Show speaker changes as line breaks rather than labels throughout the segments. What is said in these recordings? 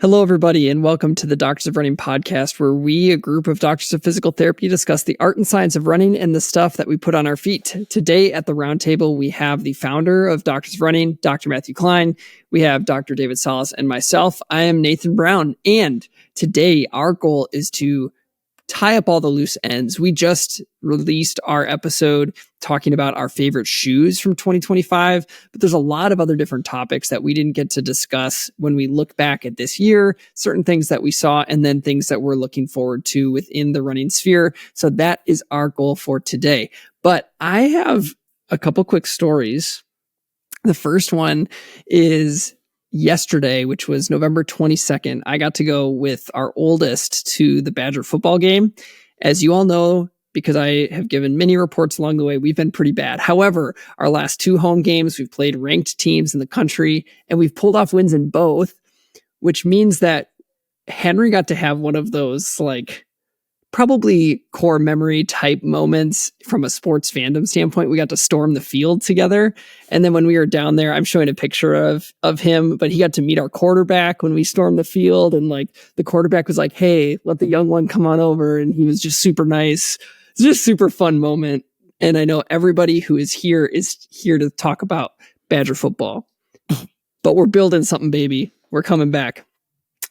Hello, everybody, and welcome to the Doctors of Running podcast, where we, a group of doctors of physical therapy, discuss the art and science of running and the stuff that we put on our feet. Today at the roundtable, we have the founder of Doctors of Running, Dr. Matthew Klein. We have Dr. David Salas and myself. I am Nathan Brown, and today our goal is to tie up all the loose ends. We just released our episode talking about our favorite shoes from 2025, but there's a lot of other different topics that we didn't get to discuss when we look back at this year, certain things that we saw, and then things that we're looking forward to within the running sphere. So that is our goal for today. But I have a couple quick stories. The first one is yesterday, which was November 22nd, I got to go with our oldest to the Badger football game. As you all know, because I have given many reports along the way, we've been pretty bad. However, our last two home games, we've played ranked teams in the country, and we've pulled off wins in both, which means that Henry got to have one of those, probably core memory type moments from a sports fandom standpoint. We got to storm the field together. And then when we were down there, I'm showing a picture of him, but he got to meet our quarterback when we stormed the field. And the quarterback was like, "Hey, let the young one come on over." And he was just super nice. It's just a super fun moment. And I know everybody who is here to talk about Badger football, but we're building something, baby. We're coming back.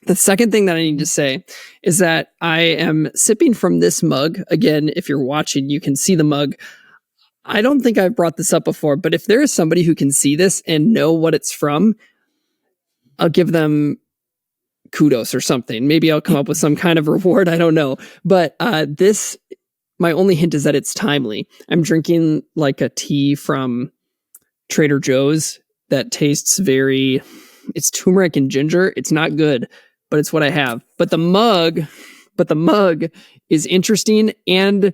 The second thing that I need to say is that I am sipping from this mug. Again, if you're watching, you can see the mug. I don't think I've brought this up before, but if there is somebody who can see this and know what it's from, I'll give them kudos or something. Maybe I'll come up with some kind of reward. I don't know. But my only hint is that it's timely. I'm drinking like a tea from Trader Joe's that tastes it's turmeric and ginger. It's not good, but it's what I have. But the mug is interesting and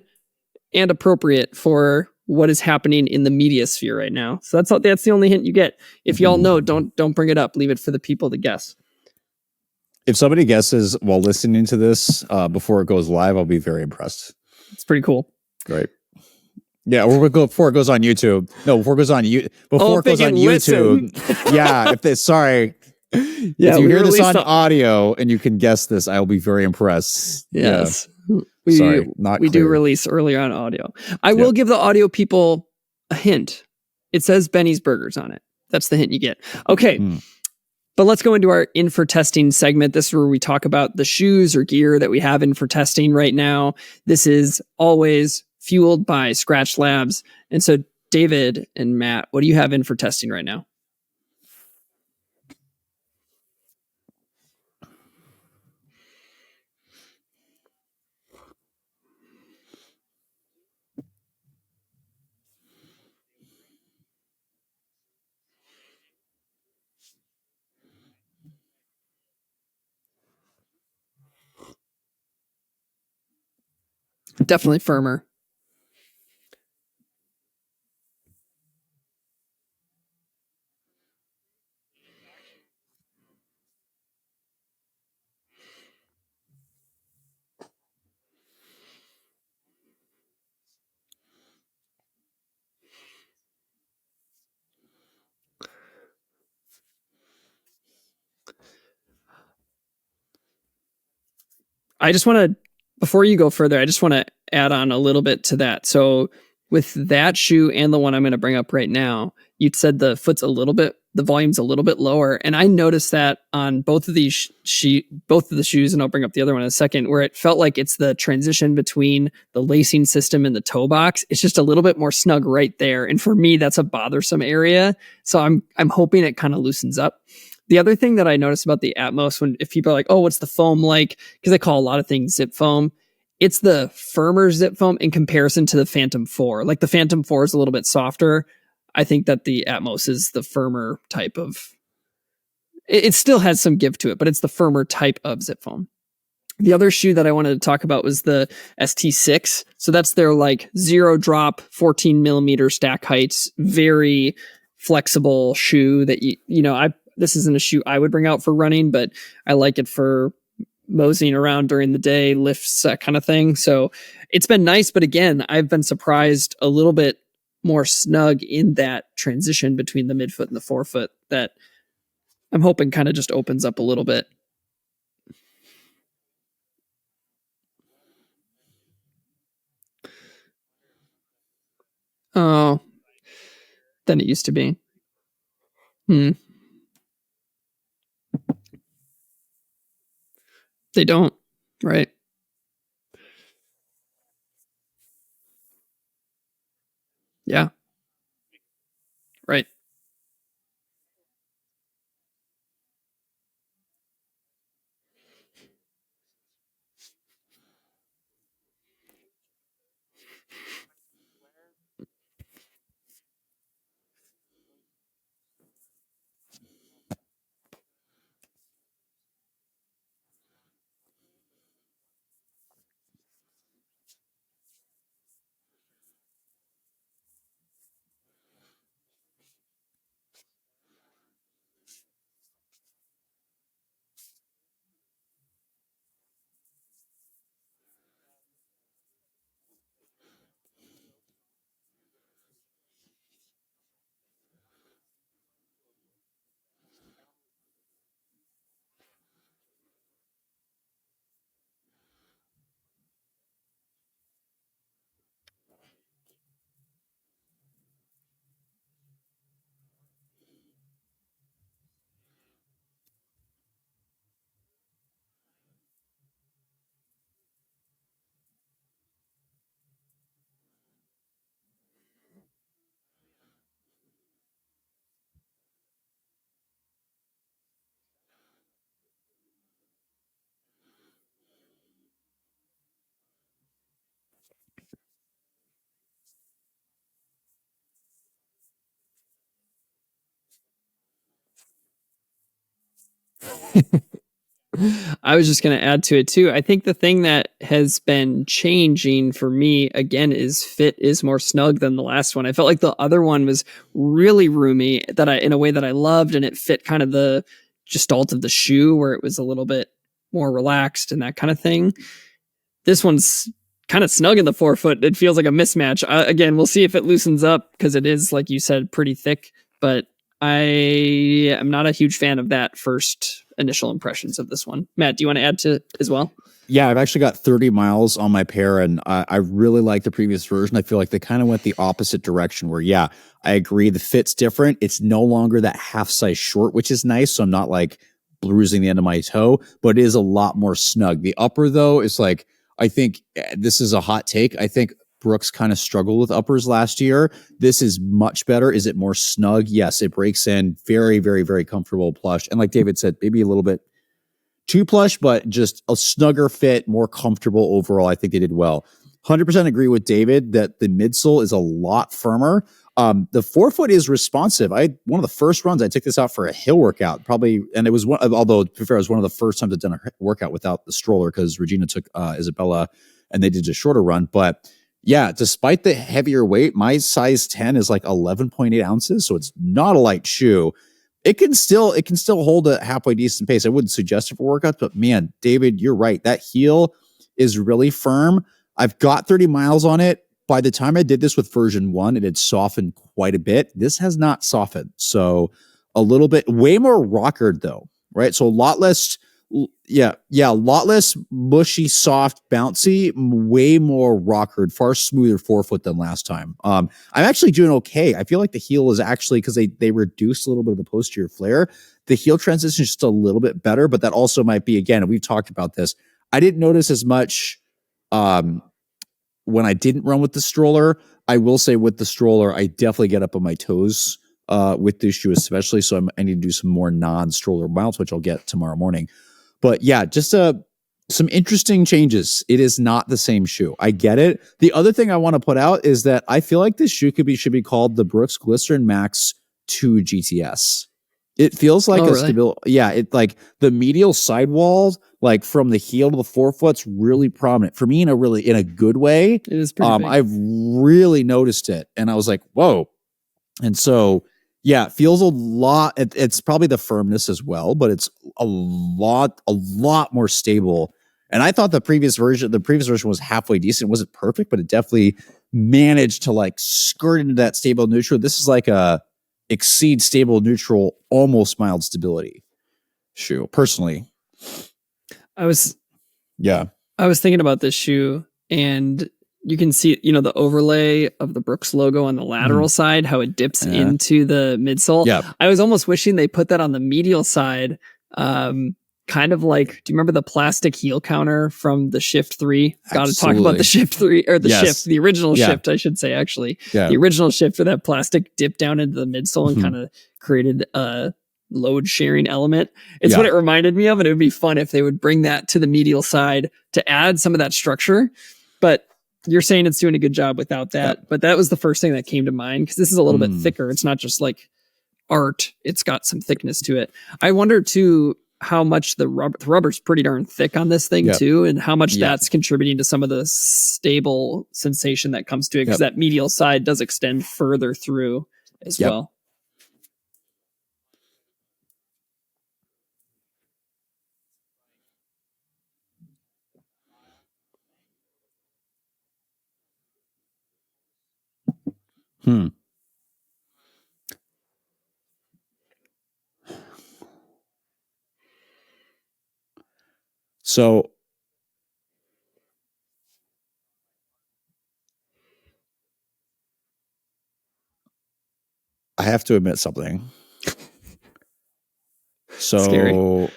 appropriate for what is happening in the media sphere right now. So that's the only hint you get. If y'all know, don't bring it up. Leave it for the people to guess.
If somebody guesses while listening to this before it goes live, I'll be very impressed.
It's pretty cool.
Great. Yeah, or before it goes on YouTube. No, before it goes on YouTube. Yeah, sorry.
Yeah,
if you hear this on audio and you can guess this, I will be very impressed.
Yes.
Yeah.
We do release earlier on audio. I will give the audio people a hint. It says Benny's Burgers on it. That's the hint you get. Okay. But let's go into our in for testing segment. This is where we talk about the shoes or gear that we have in for testing right now. This is always fueled by Skratch Labs. And so David and Matt, what do you have in for testing right now? Definitely firmer. Before you go further, I just want to add on a little bit to that. So with that shoe and the one I'm going to bring up right now, you said the volume's a little bit lower. And I noticed that on both of the shoes, and I'll bring up the other one in a second, where it felt like it's the transition between the lacing system and the toe box. It's just a little bit more snug right there. And for me, that's a bothersome area. So I'm hoping it kind of loosens up. The other thing that I noticed about the Atmos, if people are like, "Oh, what's the foam like?" Because I call a lot of things zip foam. It's the firmer zip foam in comparison to the Phantom 4. Like the Phantom 4 is a little bit softer. I think that the Atmos is the firmer type of. It still has some give to it, but it's the firmer type of zip foam. The other shoe that I wanted to talk about was the ST6. So that's their zero drop, 14 millimeter stack heights, very flexible shoe that this isn't a shoe I would bring out for running, but I like it for moseying around during the day, lifts, that kind of thing. So it's been nice, but again, I've been surprised a little bit more snug in that transition between the midfoot and the forefoot that I'm hoping kind of just opens up a little bit. Oh, than it used to be. They don't, right? Yeah, right. I was just going to add to it too. I think the thing that has been changing for me again is fit is more snug than the last one. I felt like the other one was really roomy that in a way that I loved, and it fit kind of the gestalt of the shoe where it was a little bit more relaxed and that kind of thing. This one's kind of snug in the forefoot. It feels like a mismatch. Again, we'll see if it loosens up because it is, like you said, pretty thick, but I am not a huge fan of that first initial impressions of this one. Matt, do you want to add to as well?
Yeah, I've actually got 30 miles on my pair, and I really like the previous version. I feel like they kind of went the opposite direction where, yeah, I agree. The fit's different. It's no longer that half size short, which is nice. So I'm not like bruising the end of my toe, but it is a lot more snug. The upper, though, is like, I think this is a hot take. I think Brooks kind of struggled with uppers last year. This is much better. Is it more snug? Yes, it breaks in very, very, very comfortable plush. And like David said, maybe a little bit too plush, but just a snugger fit, more comfortable overall. I think they did well. 100% agree with David that the midsole is a lot firmer. The forefoot is responsive. One of the first runs I took this out for a hill workout, probably, and it was one. Although to be fair, it was one of the first times I've done a workout without the stroller because Regina took Isabella, and they did a shorter run. But yeah, despite the heavier weight, my size 10 is like 11.8 ounces, so it's not a light shoe. It can still hold a halfway decent pace. I wouldn't suggest it for workouts, but man, David, you're right. That heel is really firm. I've got 30 miles on it. By the time I did this with version 1, it had softened quite a bit. This has not softened. So a little bit, way more rockered though, right? So a lot less, a lot less mushy, soft, bouncy, way more rockered, far smoother forefoot than last time. I'm actually doing okay. I feel like the heel is actually, because they reduced a little bit of the posterior flare, the heel transition is just a little bit better, but that also might be, again, and we've talked about this, I didn't notice as much when I didn't run with the stroller. I will say with the stroller, I definitely get up on my toes with this shoe, especially. So I need to do some more non-stroller miles, which I'll get tomorrow morning. But yeah, just some interesting changes. It is not the same shoe. I get it. The other thing I want to put out is that I feel like this shoe should be called the Brooks Glycerin Max 2 GTS. It feels like
really?
stable. Yeah, it like the medial sidewalls, like from the heel to the forefoot's really prominent for me in a good way.
It is pretty big.
I've really noticed it, and I was like, whoa. And so, yeah, it feels a lot. It's probably the firmness as well, but it's a lot more stable. And I thought the previous version was halfway decent. It wasn't perfect, but it definitely managed to like skirt into that stable neutral. This is like a exceed stable neutral, almost mild stability shoe. Personally,
I was thinking about this shoe, and you can see, the overlay of the Brooks logo on the lateral side, how it dips into the midsole.
Yeah.
I was almost wishing they put that on the medial side. Kind of like, do you remember the plastic heel counter from the Shift 3? Got to talk about the Shift 3, or the Shift, the original Shift, I should say, actually. Yeah. The original Shift for that plastic dip down into the midsole and kind of created a load sharing element. It's what it reminded me of, and it would be fun if they would bring that to the medial side to add some of that structure. But you're saying it's doing a good job without that. But that was the first thing that came to mind, because this is a little bit thicker. It's not just like art. It's got some thickness to it. I wonder too how much the rubber's pretty darn thick on this thing too, and how much that's contributing to some of the stable sensation that comes to it, because that medial side does extend further through as well.
So I have to admit something. So scary.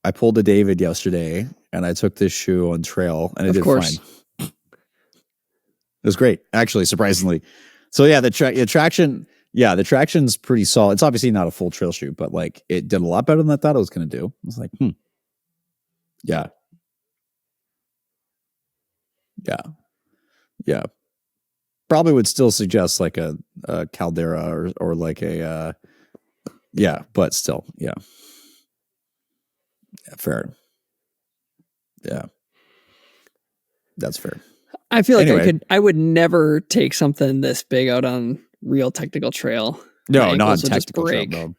I pulled a David yesterday, and I took this shoe on trail, and it did fine. It was great, actually, surprisingly. So yeah, the traction, the traction's pretty solid. It's obviously not a full trail shoe, but like it did a lot better than I thought it was going to do. I was like, yeah. Probably would still suggest like a Caldera or like a but still, fair. Yeah, that's fair.
I feel like I would never take something this big out on real technical trail.
No, not technical trail. No.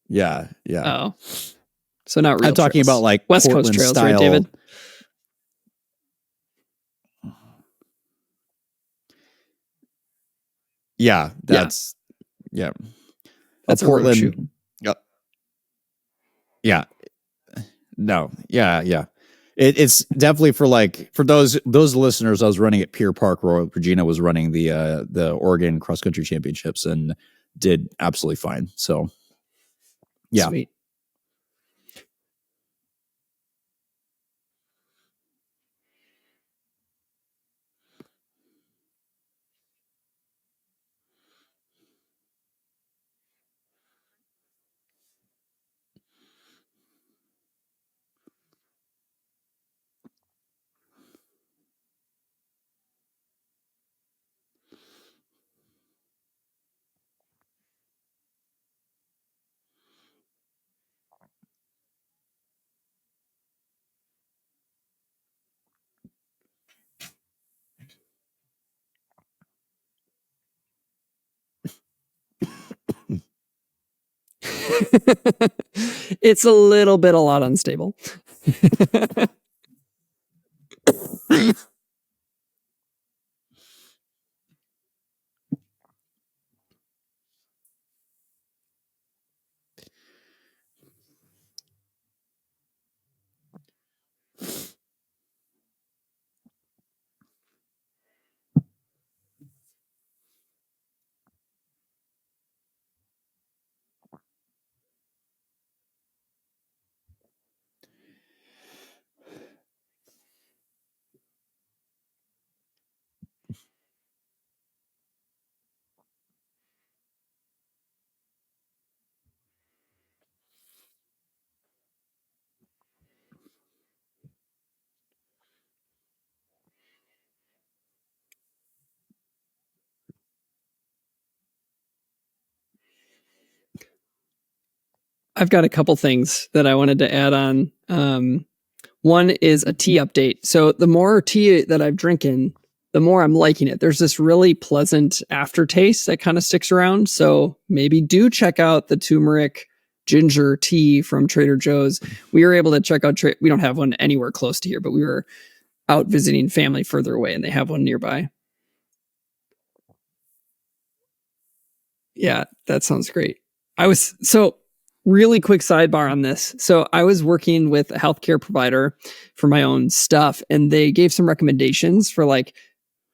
Yeah.
Oh, so not real.
I'm talking about like
West
Portland
Coast trails,
style.
right, David?
Yeah, that's
That's a Portland shoe.
Yeah. No. Yeah. It's definitely for those listeners. I was running at Pier Park. Royal Regina was running the Oregon Cross Country Championships and did absolutely fine. So, yeah.
Sweet. It's a lot unstable. I've got a couple things that I wanted to add on. One is a tea update. So the more tea that I've drinking, the more I'm liking it. There's this really pleasant aftertaste that kind of sticks around. So maybe do check out the turmeric ginger tea from Trader Joe's. We were able to check out, we don't have one anywhere close to here, but we were out visiting family further away and they have one nearby. Yeah, that sounds great. Really quick sidebar on this. So I was working with a healthcare provider for my own stuff, and they gave some recommendations for like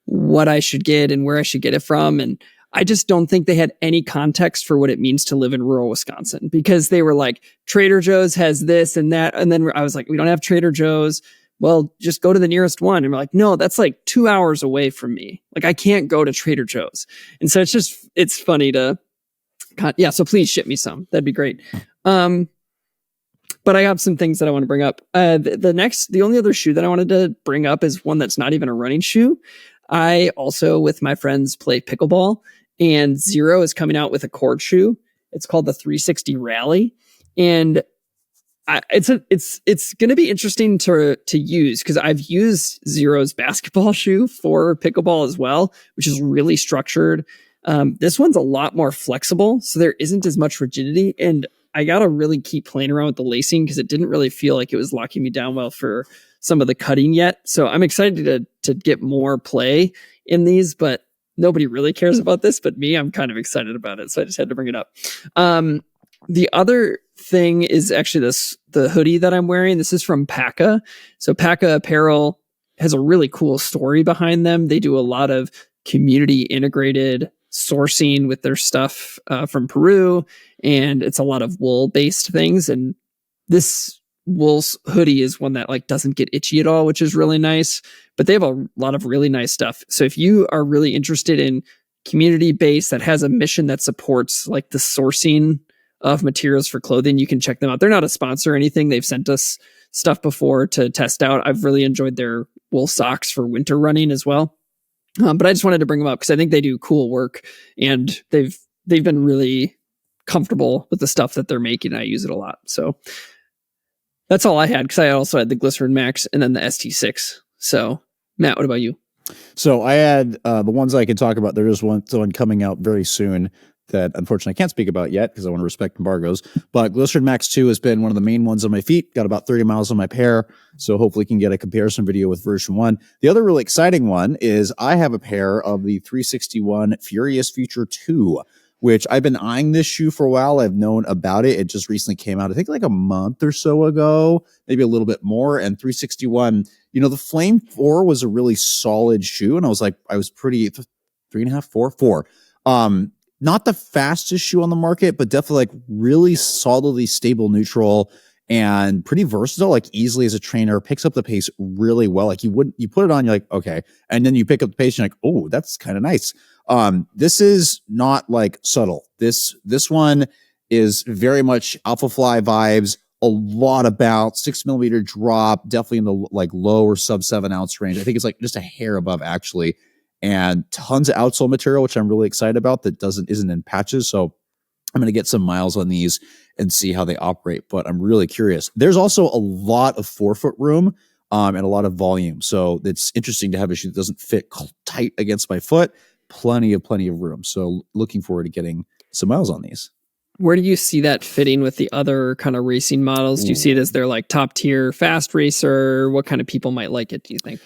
what I should get and where I should get it from. And I just don't think they had any context for what it means to live in rural Wisconsin, because they were like, Trader Joe's has this and that. And then I was like, we don't have Trader Joe's. Well, just go to the nearest one. And we're like, no, that's like 2 hours away from me. Like, I can't go to Trader Joe's. And so it's funny to, yeah. So please ship me some. That'd be great. But I have some things that I want to bring up. The only other shoe that I wanted to bring up is one that's not even a running shoe. I also, with my friends, play pickleball, and Zero is coming out with a court shoe. It's called the 360 Rally. And it's going to be interesting to use, because I've used Zero's basketball shoe for pickleball as well, which is really structured. This one's a lot more flexible, so there isn't as much rigidity, and I got to really keep playing around with the lacing, because it didn't really feel like it was locking me down well for some of the cutting yet. So I'm excited to get more play in these, but nobody really cares about this but me. I'm kind of excited about it, so I just had to bring it up. The other thing is actually the hoodie that I'm wearing. This is from Paca. So Paca Apparel has a really cool story behind them. They do a lot of community integrated sourcing with their stuff from Peru, and it's a lot of wool based things. And this wool hoodie is one that like doesn't get itchy at all, which is really nice. But they have a lot of really nice stuff. So if you are really interested in community based that has a mission that supports like the sourcing of materials for clothing, you can check them out. They're not a sponsor or anything. They've sent us stuff before to test out. I've really enjoyed their wool socks for winter running as well. But I just wanted to bring them up because I think they do cool work, and they've been really comfortable with the stuff that they're making. I use it a lot. So that's all I had, because I also had the Glycerin Max and then the ST6. So Matt, what about you?
So I had the ones I could talk about. There is one coming out very soon that unfortunately I can't speak about yet because I want to respect embargoes. But Glycerin Max 2 has been one of the main ones on my feet. Got about 30 miles on my pair. So hopefully can get a comparison video with version 1. The other really exciting one is I have a pair of the 361 Furious Future 2, which I've been eyeing this shoe for a while. I've known about it. It just recently came out, I think like a month or so ago, maybe a little bit more. And 361, the Flame 4 was a really solid shoe. And I was pretty 3.5, 4. Not the fastest shoe on the market, but definitely like really solidly stable neutral and pretty versatile, like easily as a trainer, picks up the pace really well. Like you put it on, you're like, okay. And then you pick up the pace and you're like, oh, that's kind of nice. This is not like subtle. This one is very much Alpha Fly vibes, a lot of bounce, 6 millimeter drop, definitely in the like low or sub 7 ounce range. I think it's like just a hair above actually. And tons of outsole material, which I'm really excited about, that isn't in patches. So I'm going to get some miles on these and see how they operate, but I'm really curious. There's also a lot of forefoot room and a lot of volume. So it's interesting to have a shoe that doesn't fit tight against my foot. Plenty of room. So looking forward to getting some miles on these.
Where do you see that fitting with the other kind of racing models? Do you see it as their like top tier fast racer? What kind of people might like it, do you think?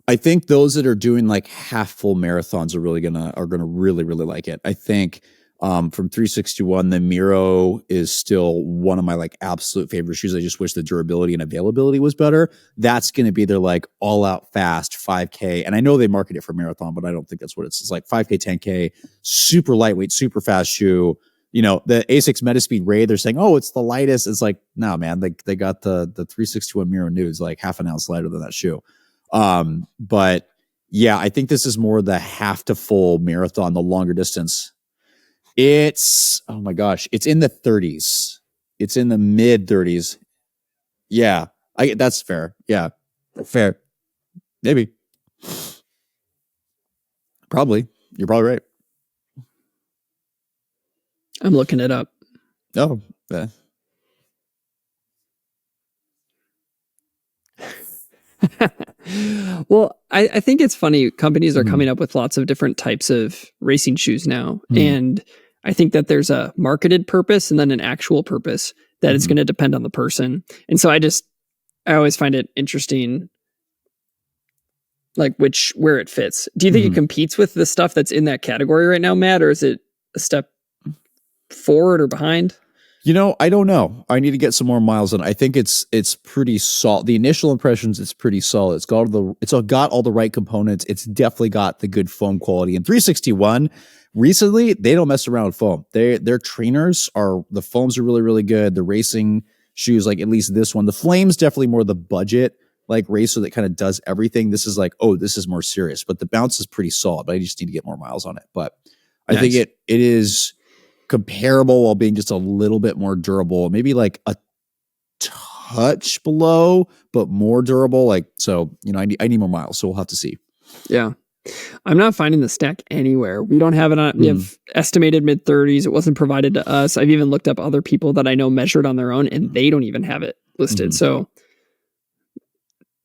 I think those that are doing like half full marathons are gonna really, really like it. I think from 361, the Miro is still one of my like absolute favorite shoes. I just wish the durability and availability was better. That's going to be their like all out fast 5K. And I know they market it for marathon, but I don't think that's what it's like 5K, 10K, super lightweight, super fast shoe. The Asics Metaspeed Ray, they're saying, oh, it's the lightest. It's like, no, man, they got the 361 Miro Nudes like half an ounce lighter than that shoe. But yeah, I think this is more the half to full marathon, the longer distance. It's, oh my gosh, it's in the 30s. It's in the mid 30s. Yeah, that's fair. Yeah, fair. Maybe. Probably. You're probably right.
I'm looking it up.
Oh, yeah.
Well, I think it's funny. Companies are coming up with lots of different types of racing shoes now. And I think that there's a marketed purpose and then an actual purpose that it's going to depend on the person. And so I always find it interesting, like where it fits. Do you think it competes with the stuff that's in that category right now, Matt, or is it a step forward or behind?
I don't know. I need to get some more miles on it. I think it's pretty solid. The initial impressions, it's pretty solid. It's got all the right components. It's definitely got the good foam quality. And 361 recently, they don't mess around with foam. Their trainers the foams are really, really good. The racing shoes, like at least this one, the Flame's definitely more the budget like racer that kind of does everything. This is like, oh, this is more serious, but the bounce is pretty solid. But I just need to get more miles on it. But I think it is comparable while being just a little bit more durable, maybe like a touch below, but more durable. Like, so, I need more miles, so we'll have to see.
Yeah. I'm not finding the stack anywhere. We don't have it on, we have estimated mid 30s. It wasn't provided to us. I've even looked up other people that I know measured on their own and they don't even have it listed. So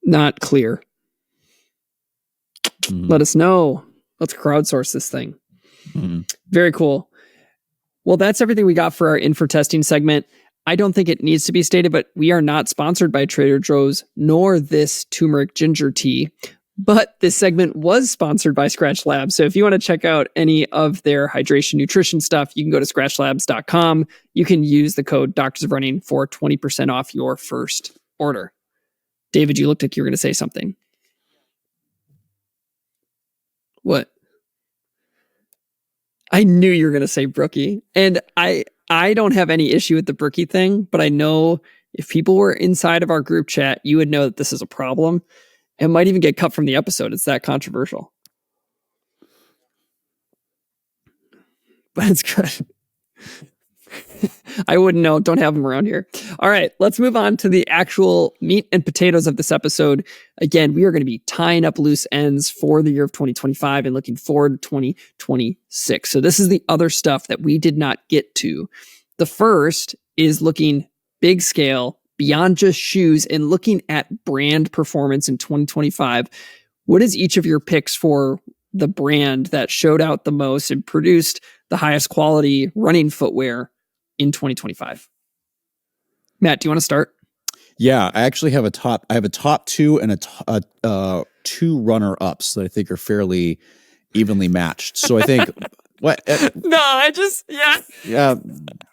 not clear. Let us know. Let's crowdsource this thing. Very cool. Well, that's everything we got for our info testing segment. I don't think it needs to be stated, but we are not sponsored by Trader Joe's nor this turmeric ginger tea. But this segment was sponsored by Skratch Labs. So if you want to check out any of their hydration nutrition stuff, you can go to skratchlabs.com. You can use the code Doctors of Running for 20% off your first order. David, you looked like you were going to say something. What? I knew you were going to say Brookie. And I don't have any issue with the Brookie thing, but I know if people were inside of our group chat, you would know that this is a problem. It might even get cut from the episode. It's that controversial. But it's good. I wouldn't know. Don't have them around here. All right, let's move on to the actual meat and potatoes of this episode. Again, we are going to be tying up loose ends for the year of 2025 and looking forward to 2026. So this is the other stuff that we did not get to. The first is looking big scale, beyond just shoes, and looking at brand performance in 2025. What is each of your picks for the brand that showed out the most and produced the highest quality running footwear in 2025? Matt, do you want to start?
Yeah, I actually have a top two and two runner ups that I think are fairly evenly matched. So I think yeah.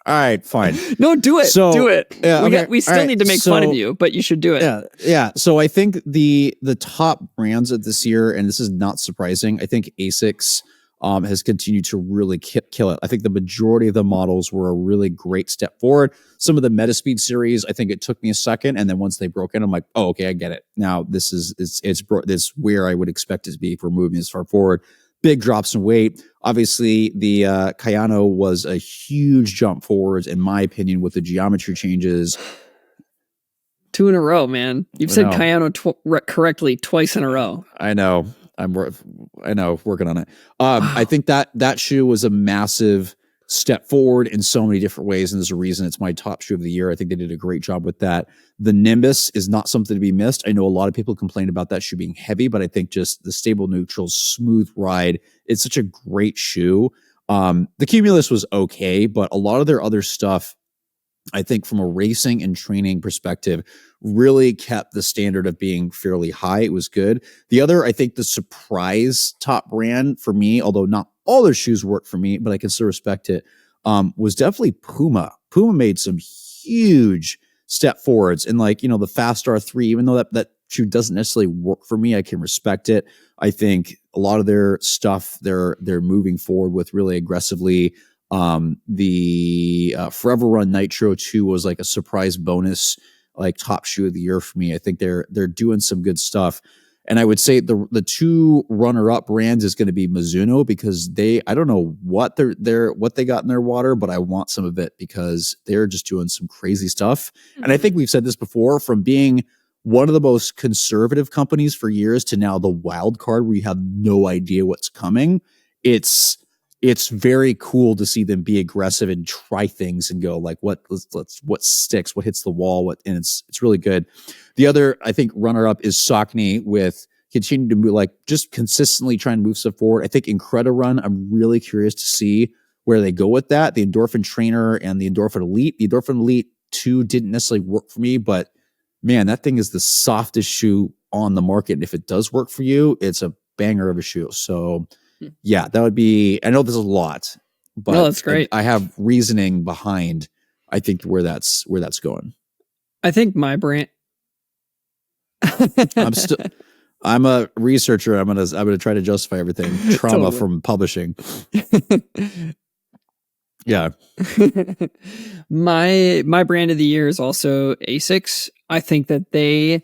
All right, fine.
No, do it.
So,
do it.
Yeah,
we still need to make fun of you, but you should do it.
Yeah. So I think the top brands of this year, and this is not surprising, I think ASICS has continued to really kill it. I think the majority of the models were a really great step forward. Some of the Metaspeed series, I think it took me a second, and then once they broke in, I'm like, oh, okay, I get it. Now this is where I would expect it to be if we're moving this far forward. Big drops in weight. Obviously, the Kayano was a huge jump forwards, in my opinion, with the geometry changes.
2 in a row, man. You've said Kayano correctly twice in a row.
I know. Working on it. I think that shoe was a massive step forward in so many different ways, and there's a reason it's my top shoe of the year. I think they did a great job with that. The Nimbus is not something to be missed. I know a lot of people complain about that shoe being heavy, but I think just the stable neutral, smooth ride, it's such a great shoe. The Cumulus was okay, but a lot of their other stuff, I think from a racing and training perspective, really kept the standard of being fairly high. It was good. The other, I think the surprise top brand for me, although not all their shoes work for me, but I can still respect it, was definitely Puma. Puma made some huge step forwards. And the Fast R3, even though that shoe doesn't necessarily work for me, I can respect it. I think a lot of their stuff, they're moving forward with really aggressively. The Forever Run Nitro 2 was like a surprise bonus, like top shoe of the year for me. I think they're doing some good stuff. And I would say the two runner-up brands is going to be Mizuno, because I don't know what they got in their water, but I want some of it because they're just doing some crazy stuff. Mm-hmm. And I think we've said this before, from being one of the most conservative companies for years to now the wild card where you have no idea what's coming. It's very cool to see them be aggressive and try things and go like, what sticks, what hits the wall, and it's really good. The other, I think, runner up is Saucony, with continuing to move, like just consistently trying to move stuff forward. I think Incredi-Run, I'm really curious to see where they go with that. The Endorphin Trainer and the Endorphin Elite. The Endorphin Elite 2 didn't necessarily work for me, but man, that thing is the softest shoe on the market. And if it does work for you, it's a banger of a shoe. So yeah, that would be, I know there's a lot, but
no, that's great.
I have reasoning behind, I think where that's going.
I think my brand.
I'm a researcher. I'm gonna try to justify everything. Trauma
Totally.
from publishing. Yeah.
My brand of the year is also Asics. I think that they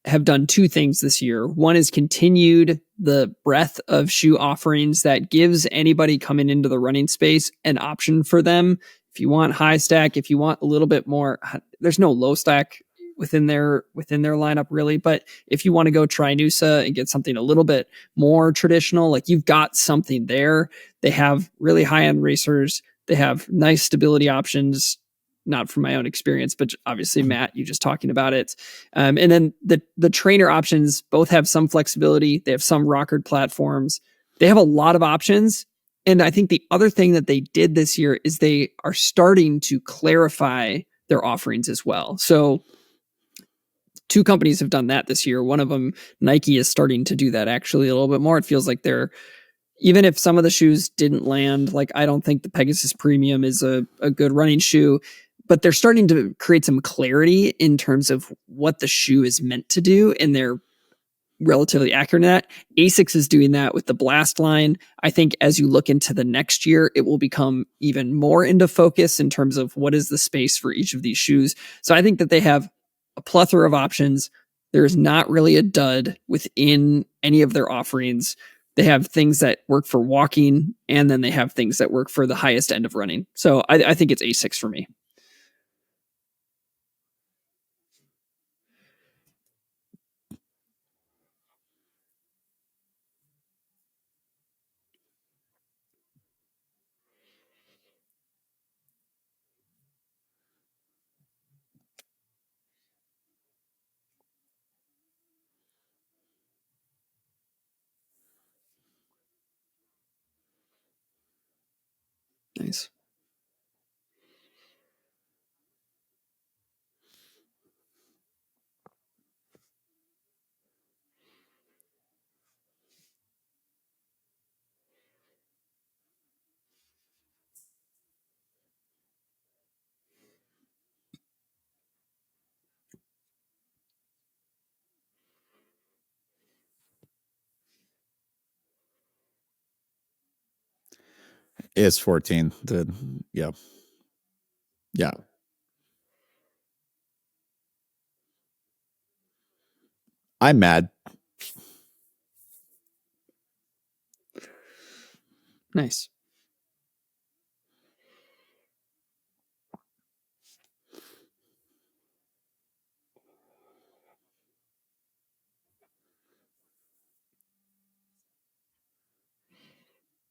have done two things this year. One is continued the breadth of shoe offerings that gives anybody coming into the running space an option for them. If you want high stack, if you want a little bit more, there's no low stack within their lineup really, but if you want to go try Noosa and get something a little bit more traditional, like you've got something there. They have really high end racers. They have nice stability options. Not from my own experience, but obviously Matt, you just talking about it. And then the trainer options both have some flexibility. They have some rockered platforms. They have a lot of options. And I think the other thing that they did this year is they are starting to clarify their offerings as well. So two companies have done that this year. One of them, Nike, is starting to do that actually a little bit more. It feels like they're, even if some of the shoes didn't land, like I don't think the Pegasus Premium is a good running shoe, but they're starting to create some clarity in terms of what the shoe is meant to do, and they're relatively accurate in that. Asics is doing that with the Blast line. I think as you look into the next year, it will become even more into focus in terms of what is the space for each of these shoes. So I think that they have a plethora of options. There's not really a dud within any of their offerings. They have things that work for walking, and then they have things that work for the highest end of running. So I think it's Asics for me. Nice.
It's 14. Yeah. Yeah. I'm mad.
Nice.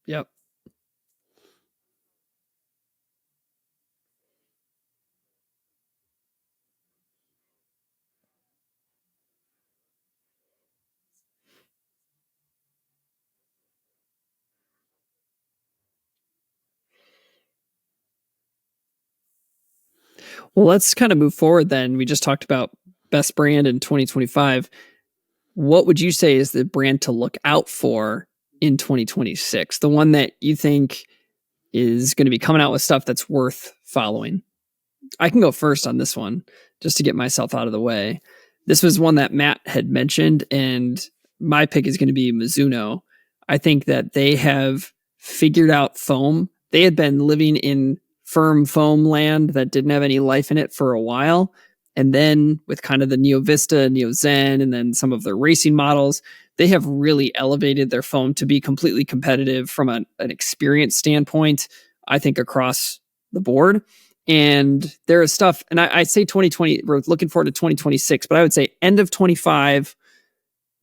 Yep. Well, let's kind of move forward then. We just talked about best brand in 2025. What would you say is the brand to look out for in 2026? The one that you think is going to be coming out with stuff that's worth following? I can go first on this one just to get myself out of the way. This was one that Matt had mentioned, and my pick is going to be Mizuno. I think that they have figured out foam. They had been living in firm foam land that didn't have any life in it for a while. And then with kind of the Neo Vista, Neo Zen, and then some of their racing models, they have really elevated their foam to be completely competitive from an experience standpoint, I think, across the board. And there is stuff, and I say 2020, we're looking forward to 2026, but I would say end of 25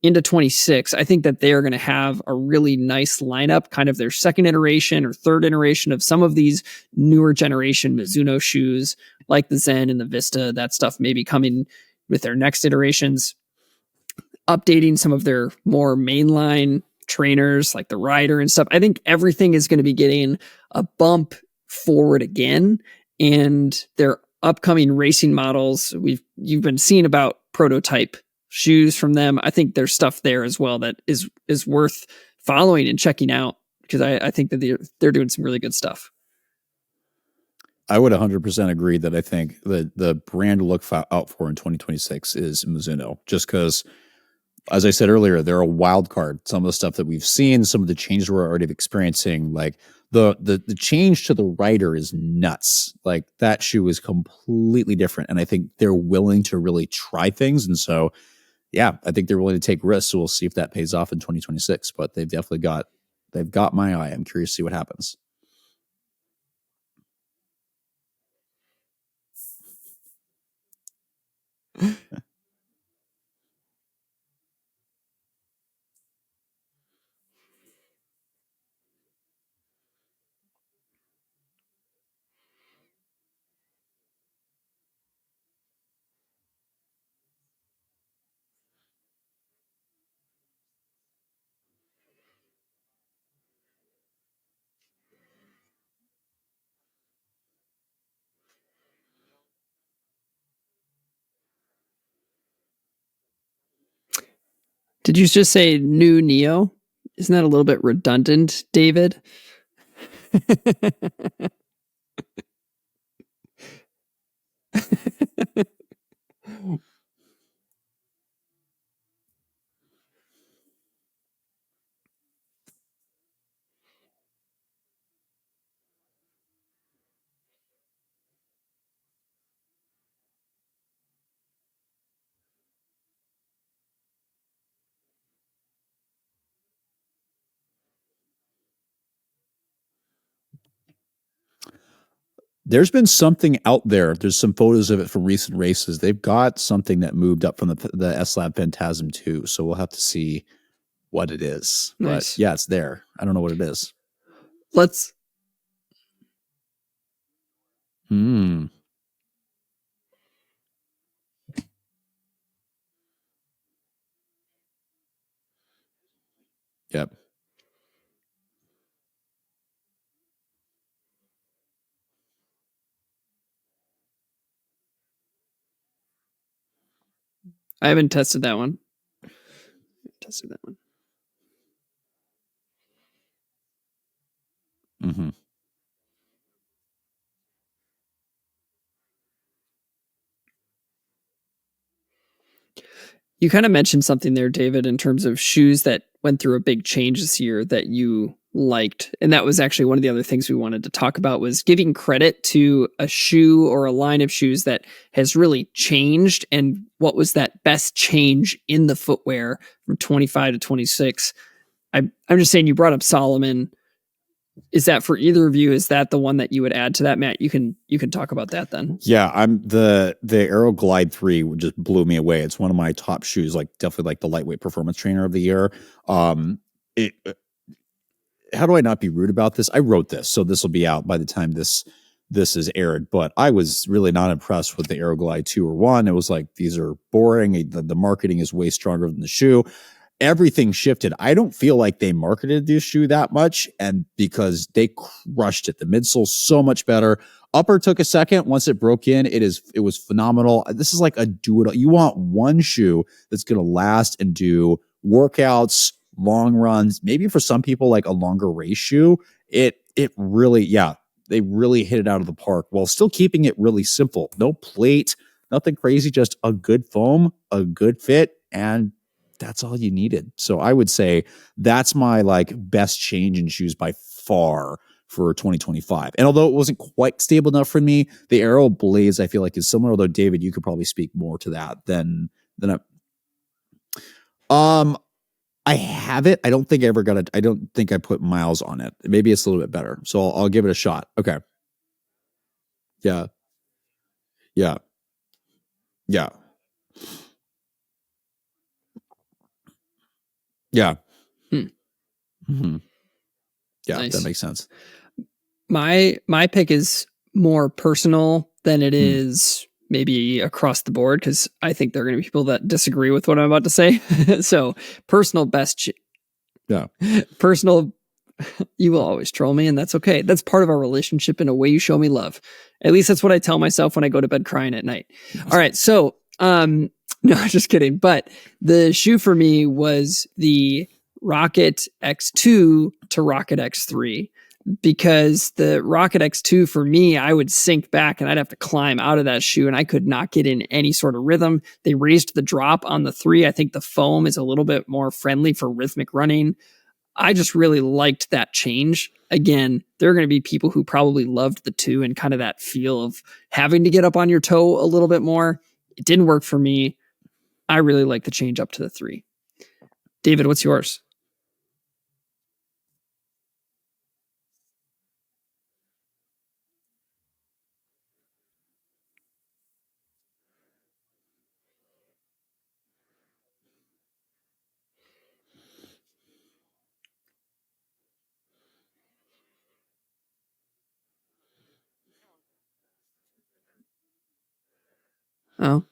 into 26, I think that they are going to have a really nice lineup, kind of their second iteration or third iteration of some of these newer generation Mizuno shoes, like the Zen and the Vista. That stuff may be coming with their next iterations, updating some of their more mainline trainers like the Rider and stuff. I think everything is going to be getting a bump forward again. And their upcoming racing models, you've been seeing about prototype shoes from them. I think there's stuff there as well that is worth following and checking out, because I think that they're doing some really good stuff.
I would 100% agree that I think the brand to look out for in 2026 is Mizuno, just because, as I said earlier, they're a wild card. Some of the stuff that we've seen, some of the changes we're already experiencing, like the change to the rider is nuts. Like that shoe is completely different, and I think they're willing to really try things. And so, yeah, I think they're willing to take risks. So we'll see if that pays off in 2026. But they've got my eye. I'm curious to see what happens.
Did you just say new Neo? Isn't that a little bit redundant, David?
There's been something out there. There's some photos of it from recent races. They've got something that moved up from the S Lab Phantasm 2. So we'll have to see what it is.
Nice.
But yeah, it's there. I don't know what it is.
Let's.
Yep.
I haven't tested that one.
Mm-hmm.
You kind of mentioned something there, David, in terms of shoes that went through a big change this year that you liked. And that was actually one of the other things we wanted to talk about, was giving credit to a shoe or a line of shoes that has really changed, and what was that best change in the footwear from 25 to 26. I'm just saying, you brought up Solomon. Is that for either of you? Is that the one that you would add to that, Matt? You can talk about that then.
Yeah, I'm the Aero Glide 3 just blew me away. It's one of my top shoes, like definitely like the lightweight performance trainer of the year. How do I not be rude about this? I wrote this, so this will be out by the time this is aired, but I was really not impressed with the Aero Glide 2 or 1. It was like, these are boring. The marketing is way stronger than the shoe. Everything shifted. I don't feel like they marketed this shoe that much, and because they crushed it. The midsole so much better. Upper took a second. Once it broke in, it was phenomenal. This is like a do-it-all. You want one shoe that's going to last and do workouts, long runs, maybe for some people like a longer race shoe. It really, yeah, they really hit it out of the park while still keeping it really simple. No plate, nothing crazy, just a good foam, a good fit, and that's all you needed. So I would say that's my like best change in shoes by far for 2025. And although it wasn't quite stable enough for me, the Aero Blaze I feel like is similar. Although David, you could probably speak more to that than I have it. I don't think I ever got it. I don't think I put miles on it. Maybe it's a little bit better. So I'll give it a shot. Okay. Yeah. Yeah. Yeah. Yeah. Mm-hmm. Yeah,
Nice.
that makes sense.
My pick is more personal than it is maybe across the board, because I think there are going to be people that disagree with what I'm about to say. So personal best.
Yeah.
Personal. You will always troll me, and that's okay. That's part of our relationship in a way you show me love. At least that's what I tell myself when I go to bed crying at night. All right. So, no, just kidding. But the shoe for me was the Rocket X2 to Rocket X3. because the Rocket X2 for me, I would sink back and I'd have to climb out of that shoe and I could not get in any sort of rhythm. They raised the drop on the 3. I think the foam is a little bit more friendly for rhythmic running. I just really liked that change. Again, there are going to be people who probably loved the 2 and kind of that feel of having to get up on your toe a little bit more. It didn't work for me. I really like the change up to the 3. David, what's yours? Oh,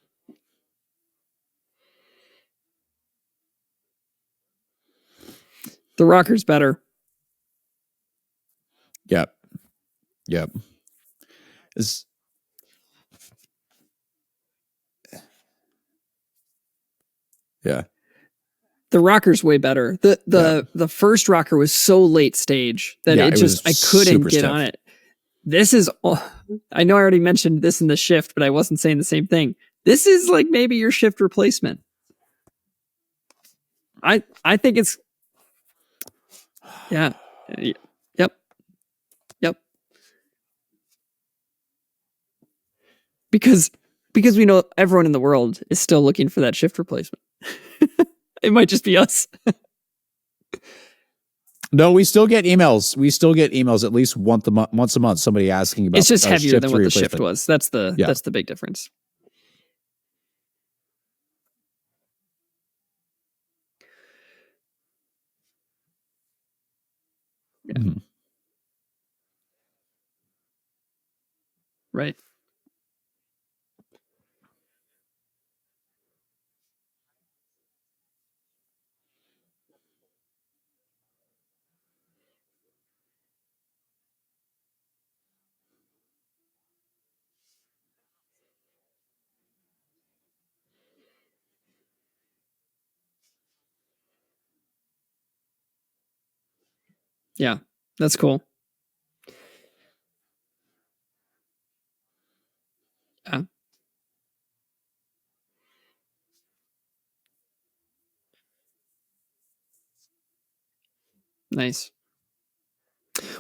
the rocker's better.
Yep. Yeah.
The rocker's way better. The first rocker was so late stage that I couldn't get on it. This is, I know I already mentioned this in the shift, but I wasn't saying the same thing. This is like maybe your shift replacement. I think it's, yeah. Yep. Because we know everyone in the world is still looking for that shift replacement. It might just be us.
No, we still get emails. At least once a month. Somebody asking about.
It's just heavier than what the shift was. That's the big difference. Yeah. Mm-hmm. Right. Yeah, that's cool. Yeah. Nice.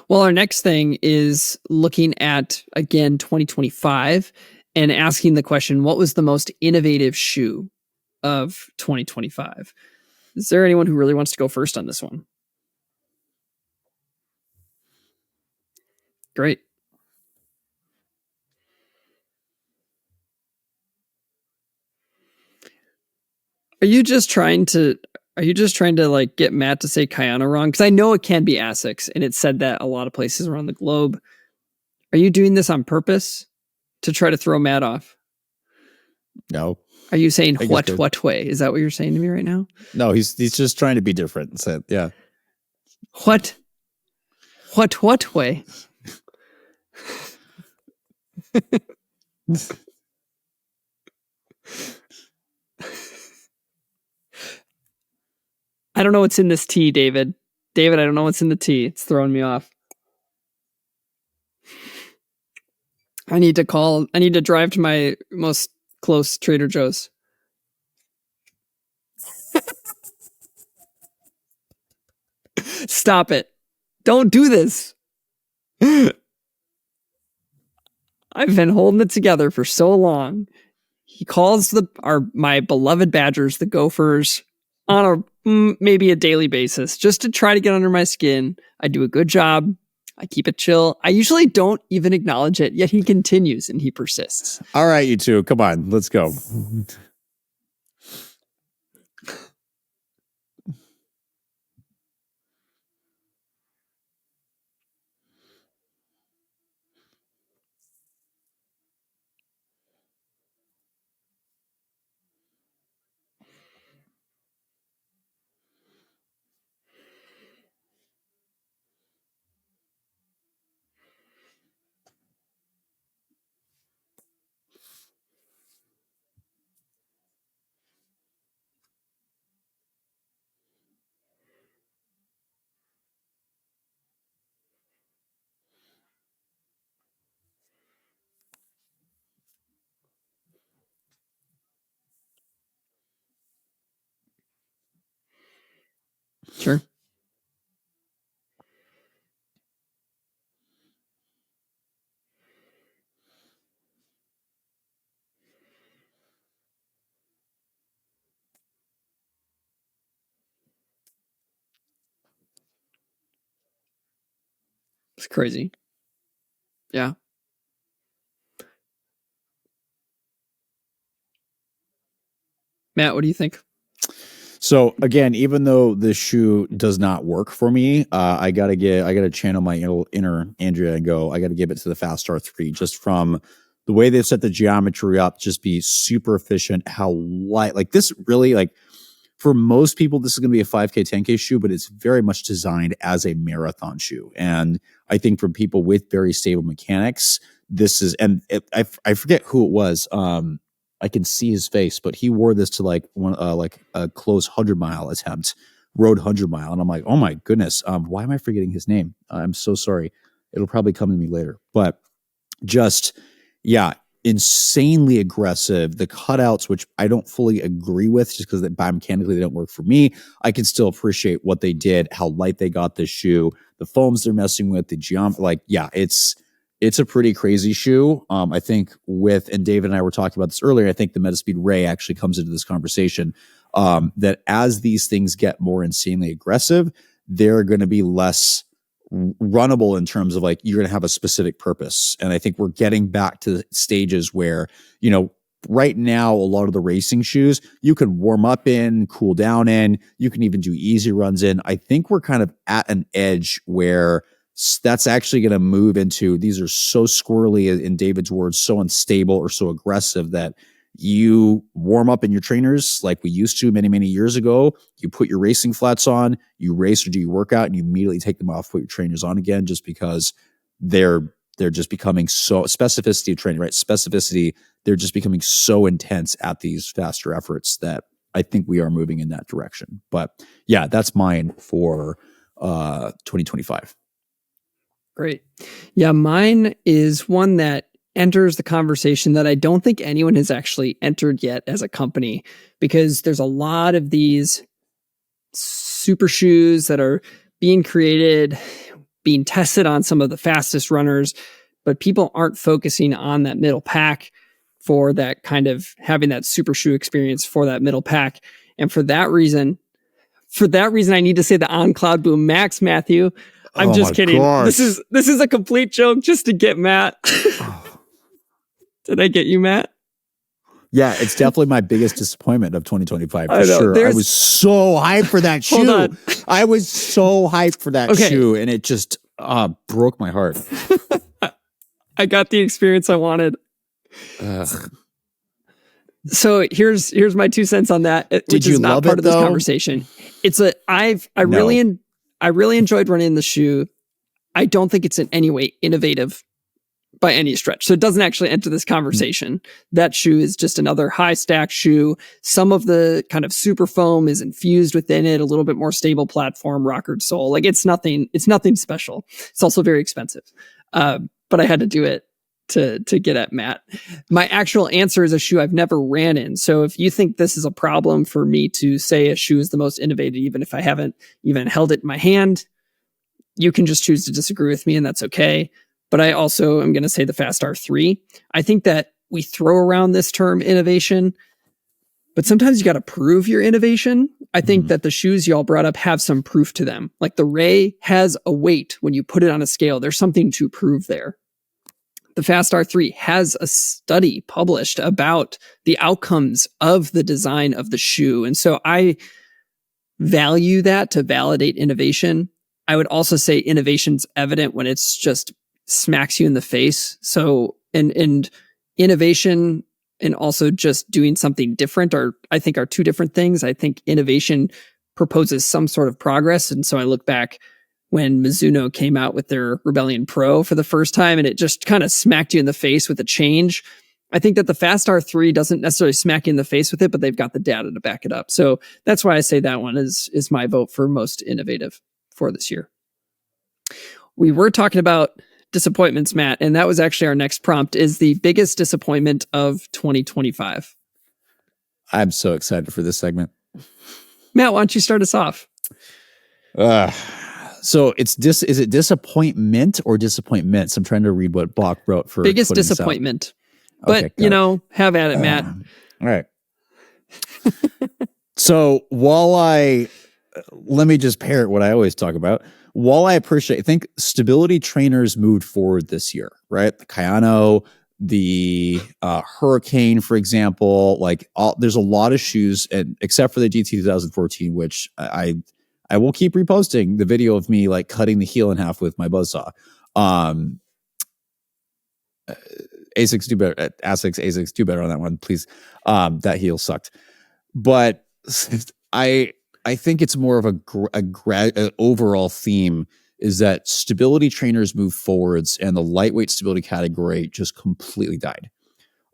Well, our next thing is looking at, again, 2025 and asking the question, what was the most innovative shoe of 2025? Is there anyone who really wants to go first on this one? Great. Are you just trying to like get Matt to say Kayana wrong? Because I know it can be Asics, and it said that a lot of places around the globe. Are you doing this on purpose to try to throw Matt off?
No.
Are you saying what way? Is that what you're saying to me right now?
No, he's just trying to be different. So, yeah.
What way? I don't know what's in this tea, David. I don't know what's in the tea. It's throwing me off. I need to drive to my most close Trader Joe's. Stop it. Don't do this. I've been holding it together for so long. He calls my beloved Badgers, the Gophers, on maybe a daily basis just to try to get under my skin. I do a good job. I keep it chill. I usually don't even acknowledge it, yet he continues and he persists.
All right, you two, come on, let's go.
Sure. It's crazy. Yeah. Matt, what do you think?
So again, even though this shoe does not work for me, I gotta channel my inner Andrea and go, I gotta give it to the Fast R3 just from the way they've set the geometry up, just be super efficient, how light, like this really like for most people, this is going to be a 5K, 10K shoe, but it's very much designed as a marathon shoe. And I think for people with very stable mechanics, this is, and I forget who it was. I can see his face, but he wore this to like a close 100-mile attempt, road 100-mile. And I'm like, oh my goodness. Why am I forgetting his name? I'm so sorry. It'll probably come to me later, but just, yeah, insanely aggressive. The cutouts, which I don't fully agree with just because biomechanically they don't work for me, I can still appreciate what they did, how light they got this shoe, the foams they're messing with, the geometry. Like, yeah, it's a pretty crazy shoe. I think and David and I were talking about this earlier, I think the Metaspeed Ray actually comes into this conversation, that as these things get more insanely aggressive, they're going to be less runnable in terms of like, you're going to have a specific purpose. And I think we're getting back to stages where, right now, a lot of the racing shoes, you can warm up in, cool down in, you can even do easy runs in. I think we're kind of at an edge where that's actually going to move into, these are so squirrely, in David's words, so unstable or so aggressive that you warm up in your trainers like we used to many, many years ago. You put your racing flats on, you race or do your workout, and you immediately take them off, put your trainers on again, just because they're just becoming so specificity of training, right? Specificity, they're just becoming so intense at these faster efforts that I think we are moving in that direction. But yeah, that's mine for 2025.
Great. Yeah, mine is one that enters the conversation that I don't think anyone has actually entered yet as a company, because there's a lot of these super shoes that are being created, being tested on some of the fastest runners, but people aren't focusing on that middle pack for that kind of having that super shoe experience for that middle pack. And for that reason, I need to say the On Cloud Boom Max, Matthew. I'm just kidding.
Gosh.
This is a complete joke just to get Matt. Did I get you, Matt?
Yeah, it's definitely my biggest disappointment of 2025 for
I know,
sure. I was so hyped for that shoe.
Hold on.
I was so hyped for that shoe, and it just broke my heart.
I got the experience I wanted. So here's my 2 cents on that, which is not part of this conversation. It's I really enjoyed running the shoe. I don't think it's in any way innovative by any stretch. So it doesn't actually enter this conversation. That shoe is just another high stack shoe. Some of the kind of super foam is infused within it, a little bit more stable platform, rockered sole. Like it's nothing special. It's also very expensive. But I had to do it to get at Matt. My actual answer is a shoe I've never ran in. So if you think this is a problem for me to say a shoe is the most innovative, even if I haven't even held it in my hand, you can just choose to disagree with me, and that's okay. But I also am going to say the Fast R3. I think that we throw around this term innovation, but sometimes you got to prove your innovation. I think that the shoes y'all brought up have some proof to them. Like the Ray has a weight when you put it on a scale. There's something to prove there. The Fast R3 has a study published about the outcomes of the design of the shoe. And so I value that to validate innovation. I would also say innovation's evident when it's just smacks you in the face. So, and innovation and also just doing something different I think are two different things. I think innovation proposes some sort of progress. And so I look back when Mizuno came out with their Rebellion Pro for the first time, and it just kind of smacked you in the face with a change. I think that the Fast R3 doesn't necessarily smack you in the face with it, but they've got the data to back it up. So that's why I say that one is my vote for most innovative for this year. We were talking about disappointments, Matt, and that was actually our next prompt, is the biggest disappointment of 2025.
I'm so excited for this segment.
Matt, why don't you start us off?
So is it disappointment or disappointments? I'm trying to read what Bach wrote for
biggest
putting this out.
disappointment. But
Okay,
have at it, Matt.
All right. So let me just parrot what I always talk about. While I think stability trainers moved forward this year, right? The Kayano, the Hurricane, for example, there's a lot of shoes, and except for the GT 2014, which I will keep reposting the video of me like cutting the heel in half with my buzzsaw. ASICs do better. ASICs do better on that one, please. That heel sucked, but I think it's more of an overall theme is that stability trainers move forwards and the lightweight stability category just completely died.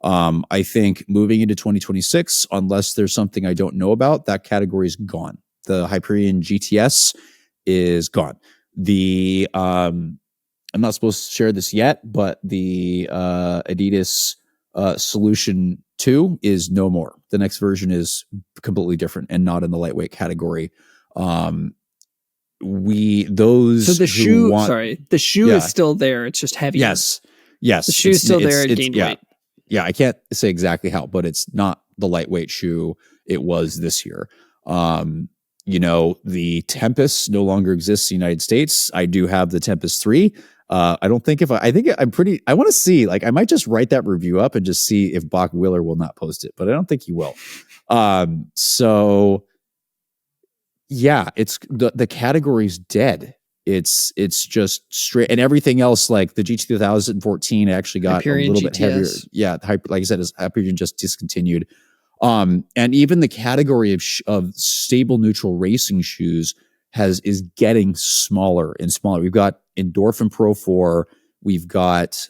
I think moving into 2026, unless there's something I don't know about, that category is gone. The Hyperion GTS is gone. I'm not supposed to share this yet, but the Adidas Solution 2 is no more. The next version is completely different and not in the lightweight category. The shoe is still there. It's just heavy. Yes.
The shoe's still there. It gained weight.
Yeah, I can't say exactly how, but it's not the lightweight shoe it was this year. The Tempest no longer exists in the United States. I do have the Tempest 3. I want to see, I might just write that review up and just see if Bach Willer will not post it, but I don't think he will. So yeah, it's the category's dead. It's just straight, and everything else, like the GT 2014 actually got Hyperion a little bit heavier. Yeah. Like I said, Hyperion just discontinued. And even the category of stable neutral racing shoes is getting smaller and smaller. We've got Endorphin Pro 4. We've got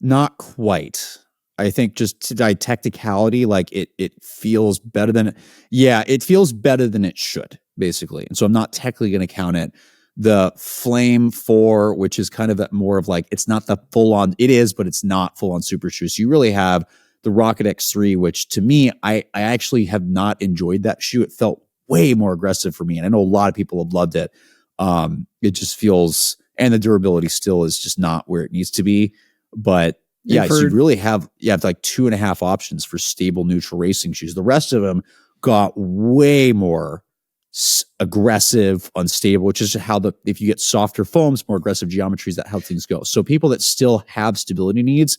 not quite. I think just by technicality, it feels better than it feels better than it should, basically. And so I'm not technically going to count it. The Flame 4, which is kind of more of it's not the full on, it is, but it's not full on super shoe. So you really have the Rocket X3, which to me, I actually have not enjoyed that shoe. It felt way more aggressive for me. And I know a lot of people have loved it. It just feels, and the durability still is just not where it needs to be. But yeah, so you really have 2.5 options for stable neutral racing shoes. The rest of them got way more aggressive, unstable, which is how if you get softer foams, more aggressive geometries, that's how things go. So people that still have stability needs,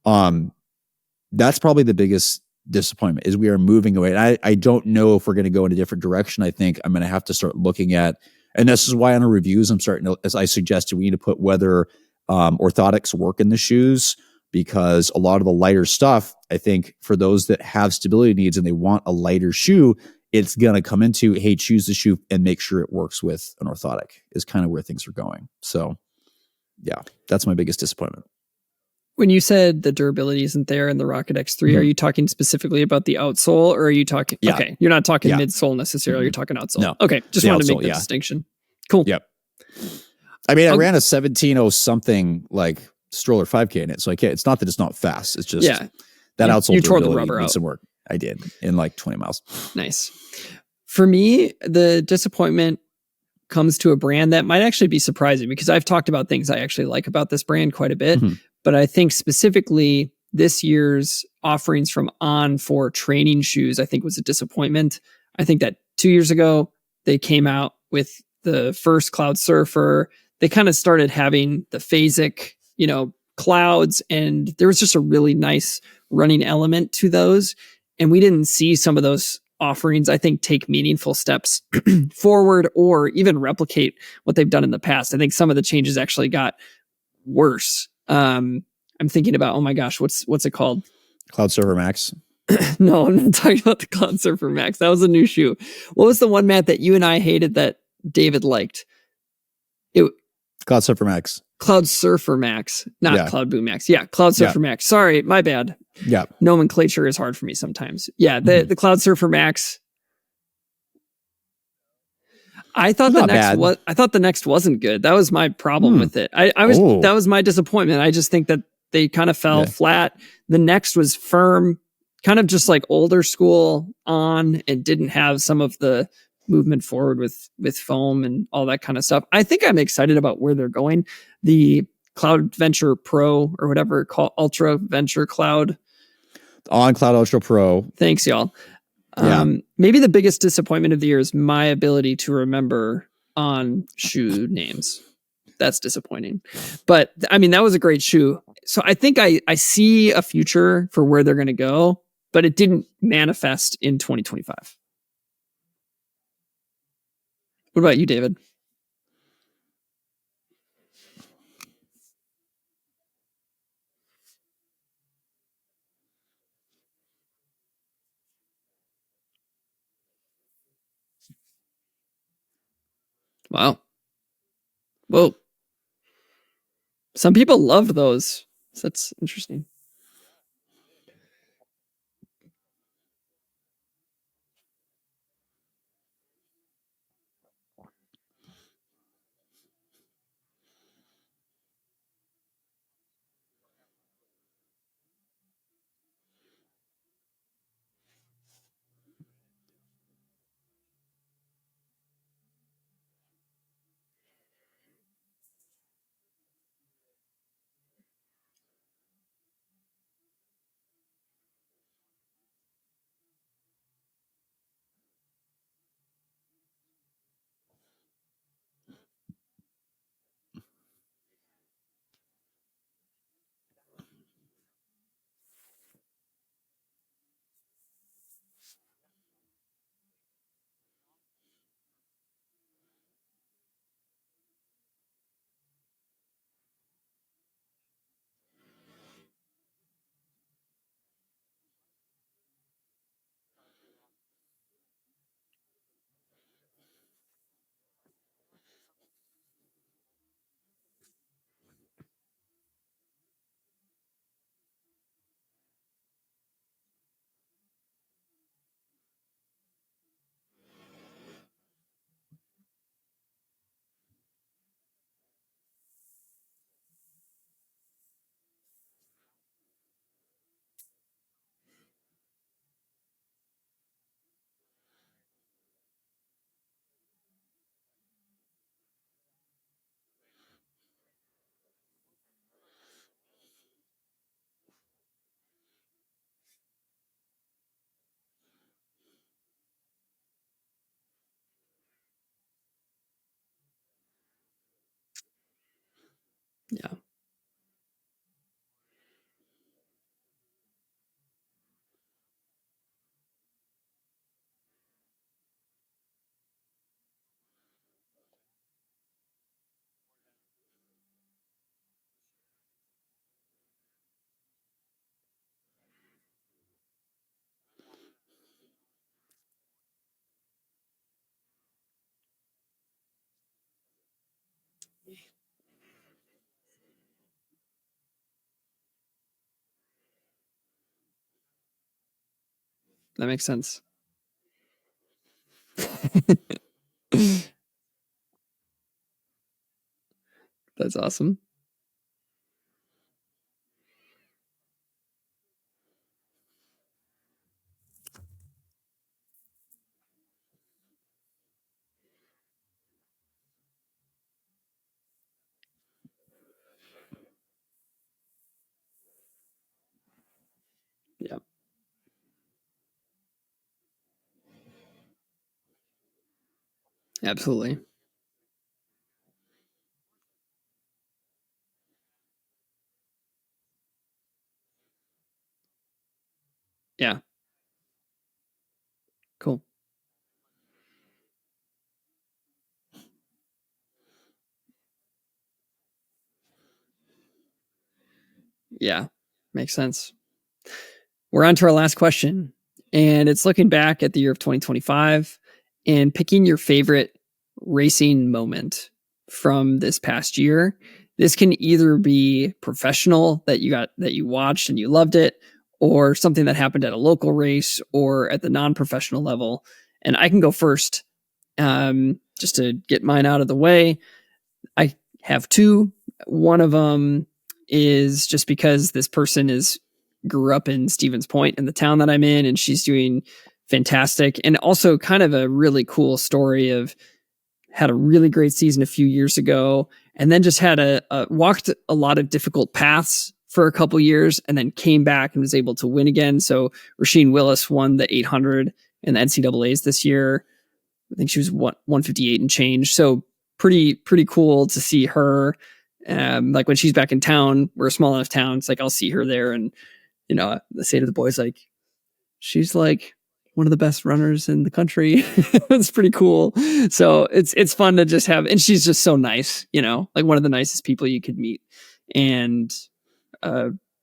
that's probably the biggest disappointment is we are moving away. And I don't know if we're going to go in a different direction. I think I'm going to have to start looking at, and this is why on our reviews, I'm starting to, as I suggested, we need to put whether orthotics work in the shoes, because a lot of the lighter stuff, I think for those that have stability needs and they want a lighter shoe, it's going to come into, hey, choose the shoe and make sure it works with an orthotic is kind of where things are going. So yeah, that's my biggest disappointment.
When you said the durability isn't there in the Rocket X3, are you talking specifically about the outsole, or are you talking, okay, you're not talking midsole necessarily, you're talking outsole.
No.
Okay, just wanted to make that distinction. Cool.
Yep. I mean, I ran a 17.0 something stroller 5K in it, so I can't, it's not that it's not fast, it's just that outsole durability needs some work. I did in 20 miles. Nice.
For me, the disappointment comes to a brand that might actually be surprising, because I've talked about things I actually like about this brand quite a bit. But I think specifically this year's offerings from On for training shoes, I think was a disappointment. I think that 2 years ago, they came out with the first Cloud Surfer. They kind of started having the Phasic, clouds, and there was just a really nice running element to those. And we didn't see some of those offerings, I think, take meaningful steps forward or even replicate what they've done in the past. I think some of the changes actually got worse. I'm thinking about, oh my gosh, what's it called?
Cloud Surfer Max.
No, I'm not talking about the Cloud Surfer Max. That was a new shoe. What was the one, Matt, that you and I hated that David liked?
Cloud Surfer Max.
Cloud Surfer Max, not Cloud Boom Max. Yeah, Cloud Surfer Max. Sorry, my bad.
Yeah.
Nomenclature is hard for me sometimes. Yeah, the Cloud Surfer Max. I thought the next wasn't good. That was my problem with it. That was my disappointment. I just think that they kind of fell flat. The next was firm, kind of just like older school on and didn't have some of the movement forward with foam and all that kind of stuff. I think I'm excited about where they're going. The Cloud Venture Pro or whatever called Ultra Venture Cloud.
On Cloud Ultra Pro.
Thanks, y'all.
Yeah.
Maybe the biggest disappointment of the year is my ability to remember on shoe names. That's disappointing. But I mean, that was a great shoe. So I think I see a future for where they're going to go, but it didn't manifest in 2025. What about you, David? Wow. Whoa. Some people love those. So that's interesting. Yeah. That makes sense. That's awesome. Yeah. Absolutely. Yeah. Cool. Yeah. Makes sense. We're on to our last question, and it's looking back at the year of 2025 and picking your favorite racing moment from this past year. This can either be professional that you watched and you loved it, or something that happened at a local race or at the non-professional level. And I can go first, just to get mine out of the way. I have two. One of them is just because this person is grew up in Stevens Point in the town that I'm in, and she's doing fantastic. And also kind of a really cool story of had a really great season a few years ago, and then just had a walked a lot of difficult paths for a couple years, and then came back and was able to win again. So Rasheen Willis won the 800 in the NCAA's this year. I think she was 158 and change. So pretty cool to see her. Like when she's back in town, we're a small enough town. It's like I'll see her there, and I say to the boys like, she's like one of the best runners in the country. It's pretty cool. So it's fun to just have, and she's just so nice, like one of the nicest people you could meet, and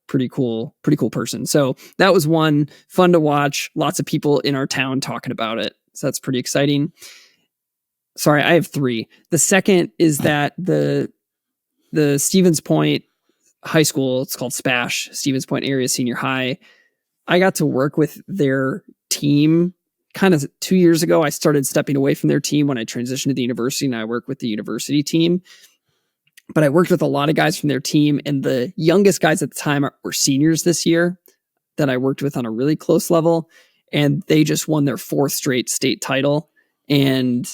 pretty cool person. So that was one fun to watch. Lots of people in our town talking about it. So that's pretty exciting. Sorry, I have three. The second is that the Stevens Point High School, it's called SPASH, Stevens Point Area Senior High. I got to work with their team kind of 2 years ago. I started stepping away from their team when I transitioned to the university, and I work with the university team. But I worked with a lot of guys from their team, and the youngest guys at the time were seniors this year that I worked with on a really close level, and they just won their fourth straight state title. And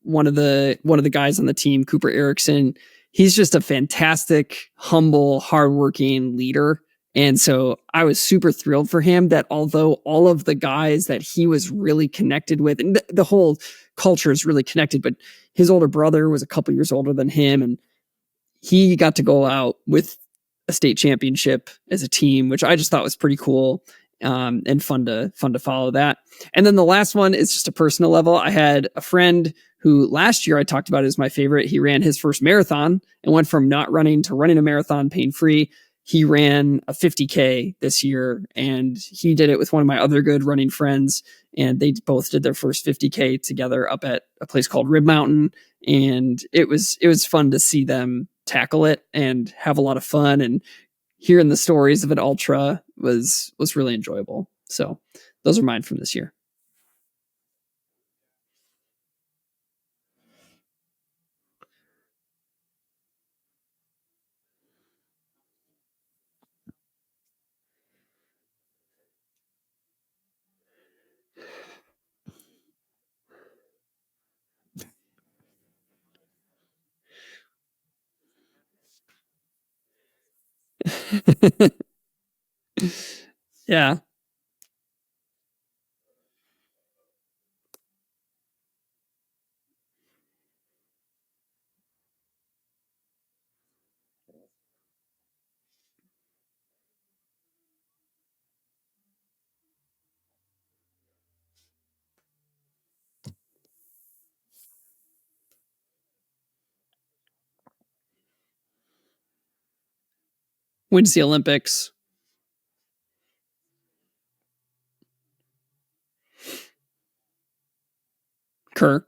one of the guys on the team, Cooper Erickson, he's just a fantastic, humble, hardworking leader. And so I was super thrilled for him that although all of the guys that he was really connected with, and the whole culture is really connected, but his older brother was a couple years older than him, and he got to go out with a state championship as a team, which I just thought was pretty cool, and fun to follow that. And then the last one is just a personal level. I had a friend who last year I talked about as my favorite. He ran his first marathon and went from not running to running a marathon pain-free. He ran a 50K this year, and he did it with one of my other good running friends, and they both did their first 50K together up at a place called Rib Mountain. And it was fun to see them tackle it and have a lot of fun, and hearing the stories of an ultra was really enjoyable. So those are mine from this year. Yeah, wins the Olympics. Kerr.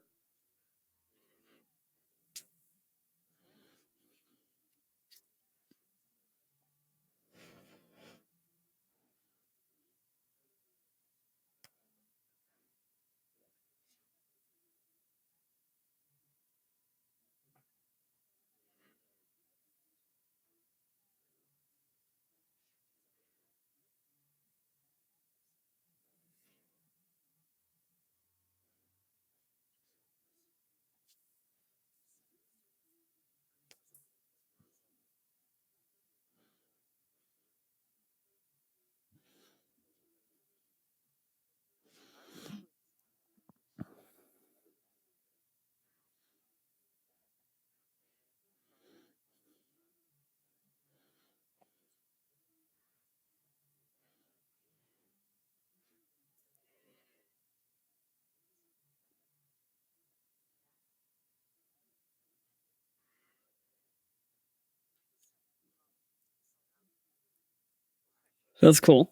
That's cool.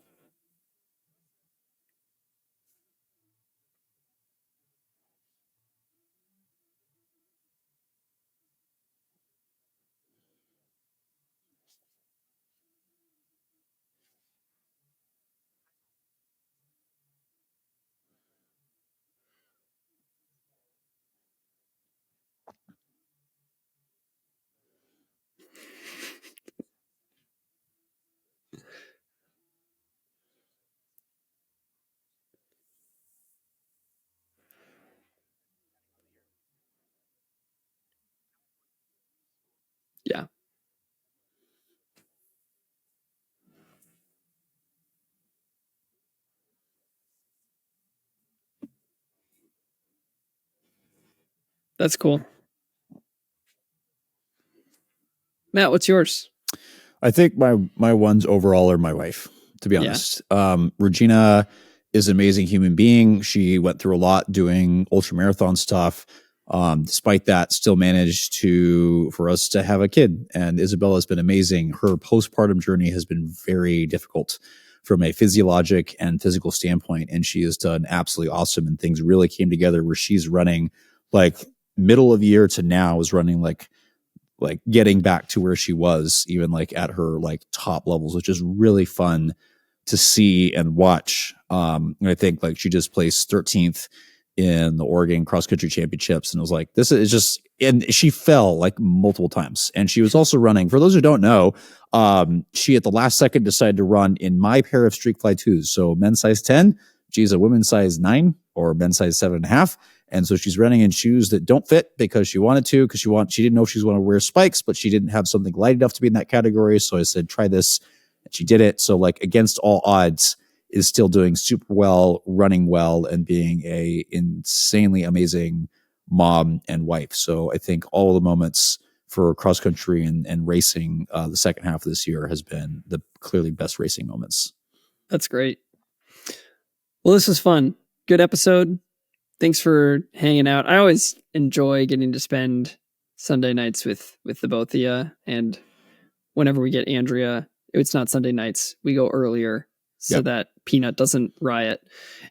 That's cool. Matt, what's yours?
I think my ones overall are my wife, to be honest. Regina is an amazing human being. She went through a lot doing ultramarathon stuff. Despite that, still managed for us to have a kid. And Isabella has been amazing. Her postpartum journey has been very difficult from a physiologic and physical standpoint. And she has done absolutely awesome. And things really came together where she's running like middle of year to now is running like getting back to where she was, even like at her like top levels, which is really fun to see and watch. And I think like she just placed 13th in the Oregon cross country championships. And it was like, this is just, and she fell like multiple times. And she was also running, for those who don't know, she at the last second decided to run in my pair of Streak Fly 2s. So men's size 10, she's a women's size 9 or men's size 7.5. And so she's running in shoes that don't fit because she wanted to, because she didn't know if she was going to wear spikes, but she didn't have something light enough to be in that category. So I said, try this. And she did it. So like against all odds is still doing super well, running well, and being a insanely amazing mom and wife. So I think all the moments for cross country and racing the second half of this year has been the clearly best racing moments.
That's great. Well, this was fun. Good episode. Thanks for hanging out. I always enjoy getting to spend Sunday nights with the both of you. And whenever we get Andrea, it's not Sunday nights. We go earlier so that Peanut doesn't riot.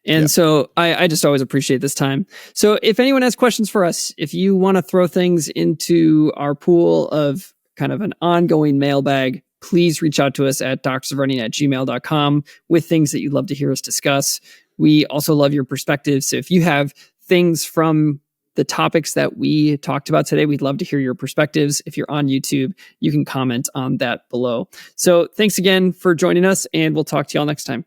And so I just always appreciate this time. So if anyone has questions for us, if you want to throw things into our pool of kind of an ongoing mailbag, please reach out to us at doctorsofrunning@gmail.com with things that you'd love to hear us discuss. We also love your perspectives. So if you have things from the topics that we talked about today, we'd love to hear your perspectives. If you're on YouTube, you can comment on that below. So thanks again for joining us, and we'll talk to y'all next time.